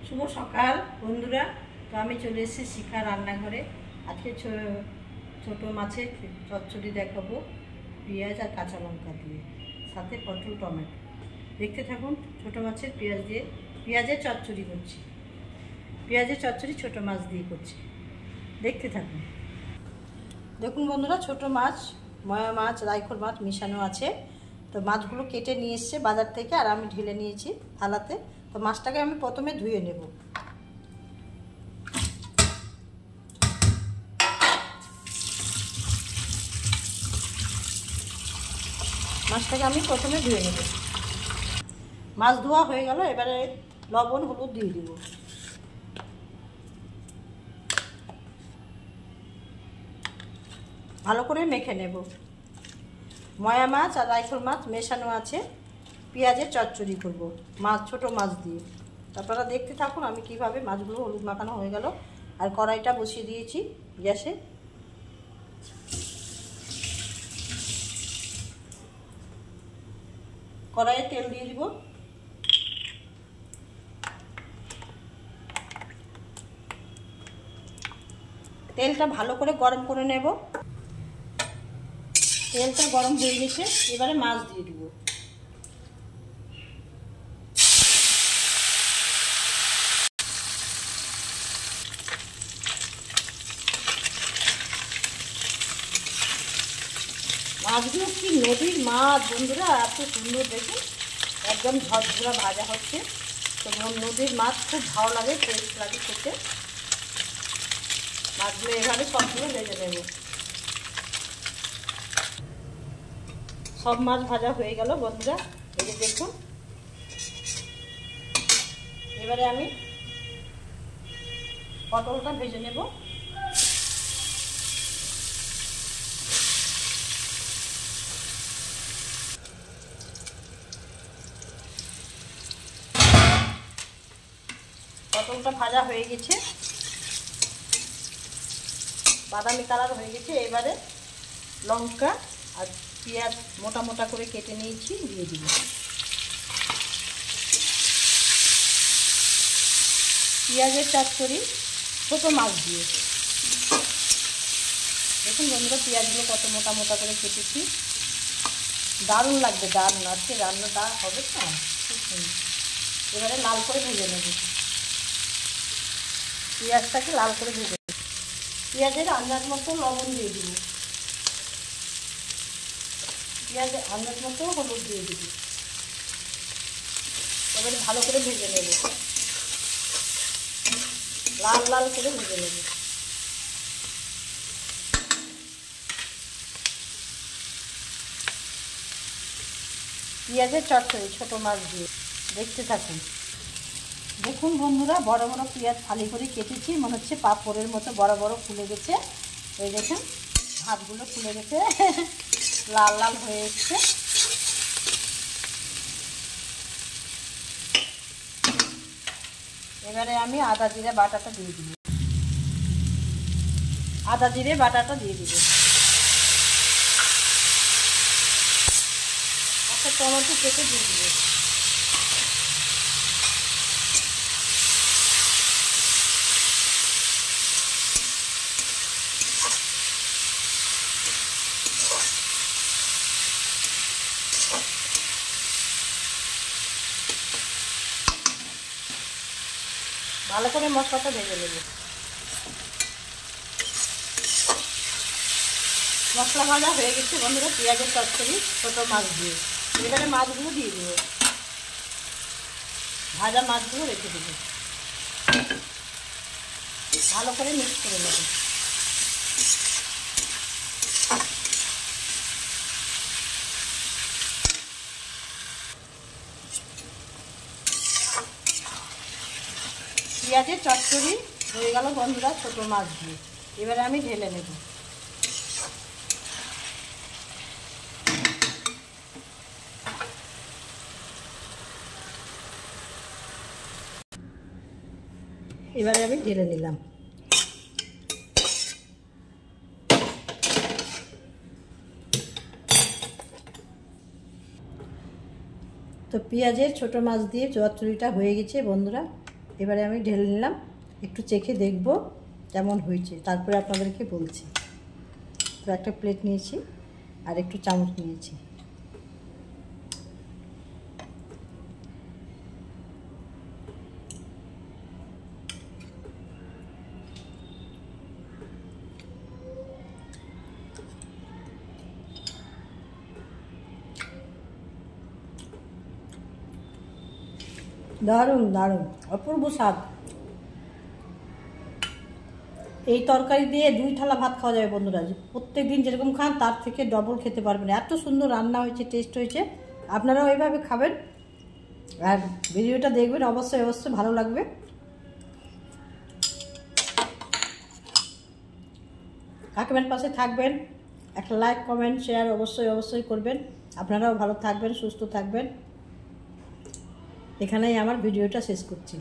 শুভ সকাল বন্ধুরা। তো আমি চলে এসেছি শিখা রান্নাঘরে। আজকে ছোট মাছের চচ্চড়ি দেখাবো, পেঁয়াজ আর কাঁচা লঙ্কা দিয়ে, সাথে পটল টমেটো। দেখতে থাকুন। ছোট মাছের পেঁয়াজের চচ্চড়ি করছি। পেঁয়াজের চচ্চড়ি ছোট মাছ দিয়ে করছি, দেখতে থাকুন। দেখুন বন্ধুরা, ছোট মাছ, ময়া মাছ, রাইখোর মাছ মিশানো আছে। তো মাছগুলো কেটে নিয়ে এসছে বাজার থেকে, আর আমি ঢেলে নিয়েছি থালাতে। তো মাছটাকে আমি প্রথমে ধুয়ে নেব। মাছ ধোয়া হয়ে গেল। এবারে লবণ হলুদ দিয়ে দিব। ভালো করে মেখে নেব। ময়া মাছ আর রাইখোর মাছ মেশানো আছে, পেঁয়াজের চচ্চড়ি করব ছোট মাছ দিয়ে। আপনারা দেখতে থাকুন আমি কিভাবে। মাছগুলো হলুদ মাখানো হয়ে গেল, আর কড়াইটা বসিয়ে দিয়েছি গ্যাসে। কড়াইয়ে তেল দিয়ে দিব। তেলটা ভালো করে গরম করে নেব। তেলটা গরম হয়ে গেছে, এবারে মাছ দিয়ে দিব। মাছগুলো কি নদীর মাছ বন্ধুরা, এত সুন্দর দেখুন, একদম ঝরঝরা ভাজা হচ্ছে। তো নদীর মাছ খুব ভালো লাগে, টেস্ট লাগে খেতে। মাছগুলো এভাবে সবগুলো ভেজে নেব। সব মাছ ভাজা হয়ে গেল বন্ধুরা, এই যে দেখুন। এবারে আমি পটলটা ভেজে নেব। পটলটা ভাজা হয়ে গেছে, বাদামি কালার হয়ে গেছে। এবারে লঙ্কা আর পেঁয়াজ মোটা মোটা করে কেটে নিয়েছি, দিয়ে দিব। পেঁয়াজের চচ্চড়ি ছোট মাছ দিয়ে। দেখুন বন্ধুরা, পেঁয়াজগুলো কত মোটা মোটা করে কেটেছি। দারুণ লাগবে, দারুণ। আজকে রান্নাটা হবে তো খুব সুন্দর। এবারে লাল করে ভেজে নেব। পেঁয়াজটাকে লাল করে ভেজে নেব। পেঁয়াজের আন্দাজ মতো লবণ দিয়ে দিব। পেঁয়াজের আন্দাজ মতো হলুদ দিয়ে দিব। এবারে ভালো করে ভেজে নেব, লাল লাল করে ভেজে নেব। পেঁয়াজের চচ্চড়ি ছোট মাছ দিয়ে, দেখতে থাকুন। দেখুন বন্ধুরা, বড় বড় পেঁয়াজ ফালি করে কেটেছি, মনে হচ্ছে পাঁপড়ের মতো বড় বড় ফুলে গেছে। এই দেখুন হাতগুলো ফুলে গেছে, লাল লাল হয়ে এসছে। এবারে আমি আদা জিরে বাটাটা দিয়ে দিব। আদা জিরে বাটাটা দিয়ে দিব। একটা টমেটো কেটে দিয়ে দিব। ভালো করে মশলাটা ভেজে নেব। মশলা ভাজা হয়ে গেছে বন্ধুরা, পেঁয়াজের চচ্চড়ি ছোট মাছ দিয়ে। এবারে মাছগুলো দিয়ে দেব। ভাজা মাছগুলো রেখে দেব। ভালো করে মিক্স করে নেব। পেঁয়াজের চচ্চড়ি হয়ে গেল বন্ধুরা ছোট মাছ দিয়ে। এবারে আমি ঢেলে নেব। এবারে আমি ঢেলে নিলাম। তো পেঁয়াজের ছোট মাছ দিয়ে চচ্চড়িটা হয়ে গেছে বন্ধুরা। এবারে আমি ঢেলে নিলাম, একটু চেখে দেখব কেমন হয়েছে, তারপরে আপনাদেরকে বলছি। তো একটা প্লেট নিয়েছি আর একটু চামচ নিয়েছি। দারুণ দারুণ, অপূর্ব স্বাদ। এই তরকারি দিয়ে 2 থালা ভাত খাওয়া যাবে বন্ধুরা। প্রত্যেক দিন যেরকম খান তার থেকে ডবল খেতে পারবেন, এত সুন্দর রান্না হয়েছে, টেস্ট হয়েছে। আপনারাও এইভাবে খাবেন আর ভিডিওটা দেখবেন, অবশ্যই অবশ্যই ভালো লাগবে। কাকিমার পাশে থাকবেন, একটা লাইক কমেন্ট শেয়ার অবশ্যই অবশ্যই করবেন। আপনারাও ভালো থাকবেন, সুস্থ থাকবেন। এখানেই আমার ভিডিওটা শেষ করছি।